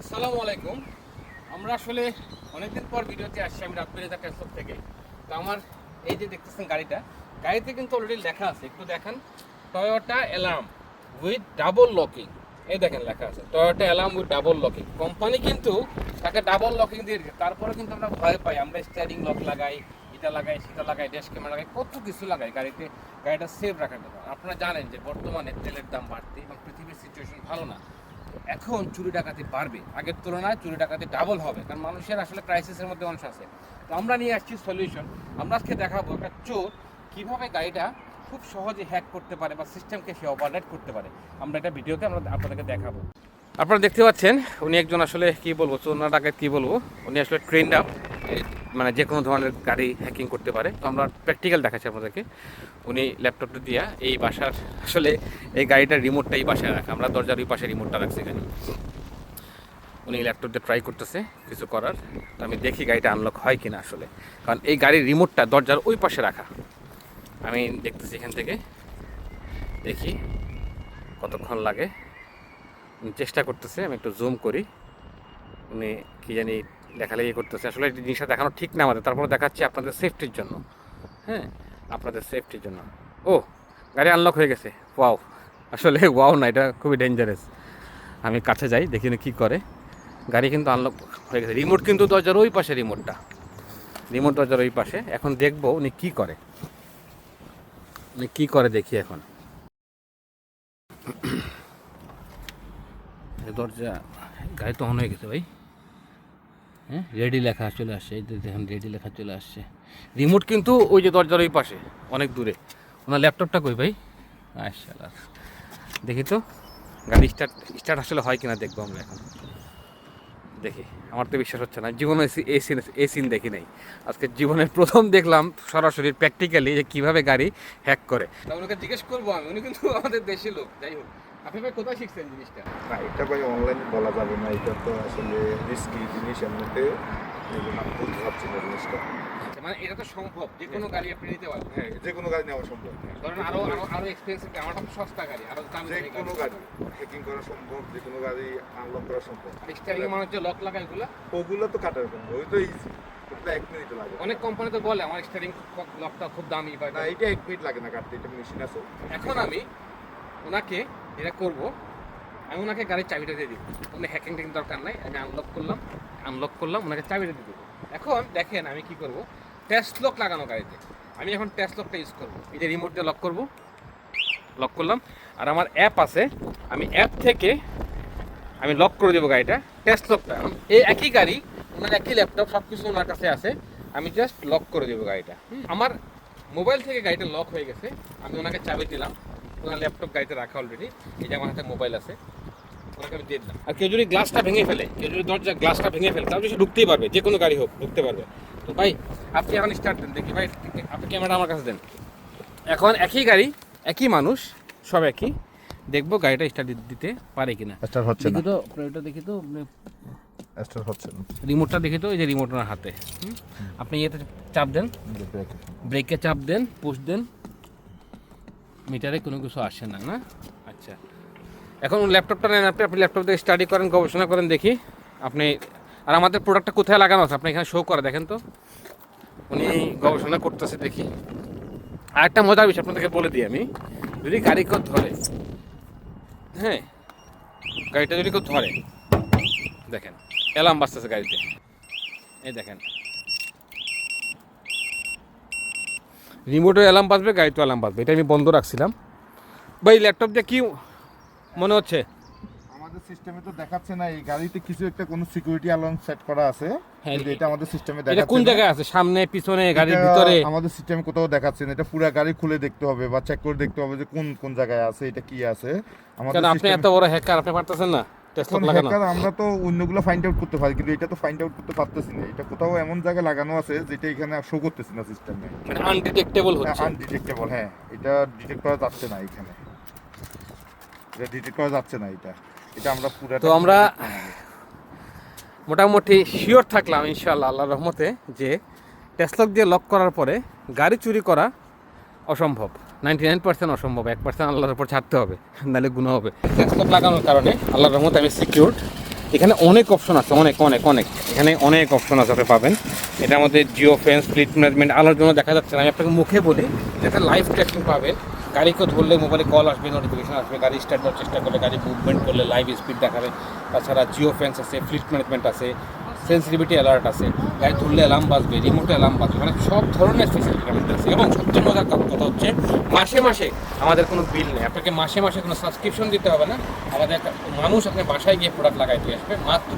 আসসালামু আলাইকুম। আমরা আসলে অনেকদিন পর ভিডিওতে আসছি। আমি রাতবিরেজা টেসলা থেকে। তো আমার এই যে দেখতেছেন গাড়িতে কিন্তু অলরেডি লেখা আছে, একটু দেখেন, Toyota alarm with double locking. এই দেখেন লেখা আছে Toyota alarm with double locking. Company কিন্তু তাকে ডাবল লকিং দিয়ে দিচ্ছে। তারপরে কিন্তু আমরা ভয় পাই, আমরা স্টিয়ারিং লক লাগাই, এটা লাগাই, সেটা লাগাই, ড্যাশ ক্যামেরা লাগাই, কত কিছু লাগাই গাড়িতে, গাড়িটা সেফ রাখার জন্য। আপনারা জানেন যে বর্তমানে তেলের দাম বাড়তি এবং পৃথিবীর সিচুয়েশন ভালো না। এখন চুরি ডাকাতি বাড়বে, আগের তুলনায় চুরি ডাকাতি ডাবল হবে, কারণ মানুষের আসলে ক্রাইসিসের মধ্যে মানুষ আছে। তো আমরা নিয়ে আসছি সলিউশন। আমরা আজকে দেখাবো একটা চোর কীভাবে গাড়িটা খুব সহজে হ্যাক করতে পারে বা সিস্টেমকে সে ওভাররাইড করতে পারে। আমরা এটা ভিডিওতে আমরা আপনাদেরকে দেখাবো। আপনারা দেখতে পাচ্ছেন উনি একজন আসলে কি বলবো, চোর না ডাকাত কি বলবো, উনি আসলে ট্রেন্ড আপ, মানে যে কোনো ধরনের গাড়ি হ্যাকিং করতে পারে। তো আমরা প্র্যাকটিক্যাল দেখাচ্ছি আপনাদেরকে। উনি ল্যাপটপটা দিয়া এই বাসার আসলে এই গাড়িটার রিমোটটা এই বাসায় রাখা, আমরা দরজার ওই পাশে রিমোটটা রাখছি এখানে। উনি ল্যাপটপ দিয়ে ট্রাই করতেছে কিছু করার। তো আমি দেখি গাড়িটা আনলক হয় কিনা আসলে, কারণ এই গাড়ির রিমোটটা দরজার ওই পাশে রাখা। আমি দেখতেছি এখান থেকে, দেখি কতক্ষণ লাগে। উনি চেষ্টা করতেছে, আমি একটু জুম করি। উনি কি জানি লেখালেখি করতেছে। আসলে এই জিনিসটা দেখানো ঠিক না আমাদের, তারপরে দেখাচ্ছি আপনাদের সেফটির জন্য। হ্যাঁ, আপনাদের সেফটির জন্য। ও, গাড়ি আনলক হয়ে গেছে। ওয়াও, আসলে ওয়াও না, এটা খুবই ডেঞ্জারাস। আমি কাছে যাই, দেখি না কী করে। গাড়ি কিন্তু আনলক হয়ে গেছে। রিমোট কিন্তু দরজার ওই পাশে, রিমোট দরজার ওই পাশে। এখন দেখবো উনি কী করে, দেখি এখন। দরজা, গাড়ি তো অন হয়ে গেছে ভাই। হ্যাঁ, রেডি লেখা চলে আসছে, এই দেখেন রেডি লেখা চলে আসছে। রিমোট কিন্তু ওই যে দরজার ওই পাশে, অনেক দূরে। ওনার ল্যাপটপটা কই ভাই? আচ্ছা, দেখি তো গাড়ি স্টার্ট আসলে হয় কিনা দেখবো আমরা এখন। দেখি, আমার তো বিশ্বাস হচ্ছে না, জীবনে এই সিন দেখি নাই। আজকে জীবনের প্রথম দেখলাম সরাসরি প্র্যাকটিক্যালি যে কীভাবে গাড়ি হ্যাক করে। ওনাকে জিজ্ঞেস করবো আমি, উনি কিন্তু আমাদের দেশি লোক। যাই হোক, আপনি ভাই কোথায় শিখছেন জিনিসটা? না, এটা ভাই অনলাইনে বলা যাবে না, এটা তো আসলে রিস্কি জিনিস। এমনিতে আমি বলতে পারছি না জিনিসটা। মানে এটা তো সম্ভব, যে কোনো গাড়ি আপনি নিতে পারবেন। হ্যাঁ, যে কোনো গাড়ি নেওয়া সম্ভব। ধরেন আরো এক্সপেন্সিভ, আমারটা তো সস্তা গাড়ি, আরো দামি যে কোনো গাড়ি হ্যাকিং করা সম্ভব, যে কোনো গাড়ি আনলক করা সম্ভব। স্টারিং এর মানুষ যে লক লাগায় ওগুলো তো কাটার সম্ভব, ওই তো ইজি, ওটা 1 মিনিট লাগে। অনেক কোম্পানি তো বলে আমার স্টারিং লকটা খুব দামি বা না, এটা 1 মিনিট লাগে না কাটতে, এটা মেশিন আছে। এখন আমি ওনাকে যেটা করব, আমি ওনাকে গাড়ির চাবিটা দিয়ে দিব। উনি হ্যাকিং টেকিং দরকার নাই, আমি আনলক করলাম, ওনাকে চাবিটা দিয়ে দেবো। এখন দেখেন আমি কি করব, টেস্ট লক লাগানো গাড়িতে। আমি এখন টেস্ট লকটা ইউজ করবো। এই যে রিমোট দিয়ে লক করলাম, আর আমার অ্যাপ আছে, আমি অ্যাপ থেকে আমি লক করে দেবো গাড়িটা। টেস্ট লকটা এই একই গাড়ি, ওনার একই ল্যাপটপ, সব কিছু ওনার কাছে আছে। আমি জাস্ট লক করে দেবো গাড়িটা। আমার মোবাইল থেকে গাড়িটা লক হয়ে গেছে। আমি ওনাকে চাবি দিলাম, ওনার ল্যাপটপ গাড়িতে রাখা অলরেডি। এই যে আমার হাতে মোবাইল আছে, ওনাকে আমি দিয়ে দিলাম। আর কেউ যদি গ্লাসটা ভেঙে ফেলে, গ্লাসটা ভেঙে ফেলে, তাহলে সে ঢুকতেই পারবে, যে কোনো গাড়ি হোক ঢুকতে পারবে। তো ভাই আপনি এখন স্টার্ট দেন, দেখি ভাই, আপনি ক্যামেরাটা আমার কাছে দেন। এখন একই গাড়ি, একই মানুষ, সব একই। দেখবো গাড়িটা স্টার্ট দিতে পারে কিনা। স্টার্ট হচ্ছে না, তো ওটা দেখি তো, স্টার্ট হচ্ছে না। রিমোটটা দেখি তো, এই যে রিমোট ওনার হাতে। আপনি ইয়েতে চাপ দেন, ব্রেকে চাপ দেন, পুশ দেন, মিটারে কোনো কিছু আসে না, না? আচ্ছা, এখন ল্যাপটপটা নেন আপনি ল্যাপটপ দিয়ে স্টাডি করেন, গবেষণা করেন, দেখি আপনি। আর আমাদের প্রোডাক্টটা কোথায় লাগানো আছে আপনি এখানে শো করে দেখেন তো। উনি গবেষণা করতেছে, দেখি। আর একটা মজার বিষয় আপনাদেরকে বলে দিই আমি, যদি গাড়ি কেউ ধরে, হ্যাঁ, গাড়িটা যদি কেউ ধরে, দেখেন অ্যালার্ম বাজতেছে গাড়িতে, এই দেখেন রিমোটে অ্যালার্ম বাজবে, গাড়িতে অ্যালার্ম বাজবে। এটা আমি বন্ধ রাখছিলাম। ভাই ল্যাপটপ দিয়ে কি মনে হচ্ছে? আমাদের সিস্টেমে তো দেখাচ্ছে না এই গাড়িতে কিছু একটা কোনো সিকিউরিটি অ্যালার্ম সেট করা আছে। হ্যাঁ, কিন্তু এটা আমাদের সিস্টেমে এটা দেখাচ্ছে কোন না। জায়গায় আছে, সামনে পিছনে গাড়ির ভিতরে? আমাদের সিস্টেমে কোথাও দেখাচ্ছে না। এটা পুরো গাড়ি খুলে দেখতে হবে বা চেক করে দেখতে হবে যে কোন কোন জায়গায় আছে, এটা কি আছে আমাদের কেন আপনি এত বড় হ্যাকার, আপনি পারতেছেন না টেস্ট লক লাগানো? হ্যাকার আমরা তো অন্যগুলো ফাইন্ড আউট করতে পারি, কিন্তু এটা তো ফাইন্ড আউট করতে পারতেছি না। এটা কোথাও এমন জায়গায় লাগানো আছে যেটা এখানে শো করতেছে না সিস্টেমে, মানে আনডিটেক্টেবল হচ্ছে। আনডিটেক্টেবল। হ্যাঁ, এটা ডিটেক্ট করা যাচ্ছে না এখানে, এটা ডিটেক্ট করা যাচ্ছে না। এটা আমরা পুরো, তো আমরা মোটামুটি শিওর থাকলাম ইনশাআল্লাহ আল্লাহর রহমতে যে টেস্ট লক দিয়ে লক করার পরে গাড়ি চুরি করা অসম্ভব, 99% অসম্ভব। 1% আল্লাহর উপর ছাড়তে হবে, নাহলে গুনাহ হবে। টেস্ট লক লাগানোর কারণে আল্লাহর রহমতে আমি সিকিউরড। এখানে অনেক অপশন আছে, অনেক অনেক অনেক, এখানে অনেক অপশন আছে আপনি পাবেন। এটার মধ্যে জিও ফেন্স, ফ্লিট ম্যানেজমেন্ট, আলোর জন্য দেখা যাচ্ছে না, আমি আপনাকে মুখে বলি, যেটা লাইভ ট্র্যাকিং পাবেন। গাড়িকে ধরলে মোবাইলে কল আসবে, নোটিফিকেশন আসবে, গাড়ি স্টার্ট দেওয়ার চেষ্টা করলে গাড়ি মুভমেন্ট করলে লাইভ স্পিড দেখাবে। তাছাড়া জিও ফেন্স আছে, ফ্লিট ম্যানেজমেন্ট আছে, সেন্সিটিভিটি অ্যালার্ট আছে, গাড়ি ধরলে অ্যালার্ম বাজবে, রিমোটে অ্যালার্ম বাজবে, মানে সব ধরনের ফেসিলিটি আমাদের আছে। এবং সবচেয়ে মজার কথা হচ্ছে মাসে মাসে আমাদের কোনো বিল নেই, আপনাকে মাসে মাসে কোনো সাবস্ক্রিপশন দিতে হবে না। আমাদের একটা মানুষ আপনার বাসায় গিয়ে প্রোডাক্ট লাগাই দিয়ে আসবে। মাত্র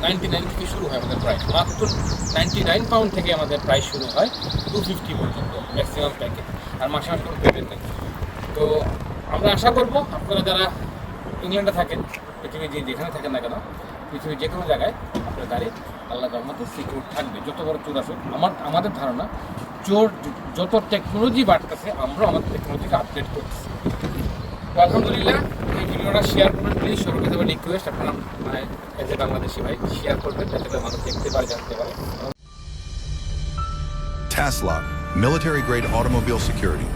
99 থেকে শুরু হয় আমাদের প্রাইস, মাত্র 99 পাউন্ড থেকে আমাদের প্রাইস শুরু হয় 250 পর্যন্ত ম্যাক্সিমাম প্যাকেজ, আর মাসে মাসে কোনো পেমেন্ট নেই। তো আমরা আশা করবো আপনারা যারা ইংল্যান্ডে থাকেন, পৃথিবীর যেখানে থাকেন না কেন, পৃথিবীর যে কোনো জায়গায় আপনার গাড়ি আল্লাহ রহমতে সিকিউর থাকবে। যত বড় চোর আসুক, আমাদের ধারণা চোর যত টেকনোলজি বাড়তেছে, আমরা আমাদের টেকনোলজিকে আপডেট করতেছি। তো আলহামদুলিল্লাহ, এই ভিডিওটা শেয়ার করবেন প্লিজ। সর্বপ্রথম রিকোয়েস্ট, আপনারা মানে এজ এ বাংলাদেশি ভাই শেয়ার করবেন, যাতে করে মানুষ দেখতে পারে, জানতে পারে। TASLOC, military grade automobile security.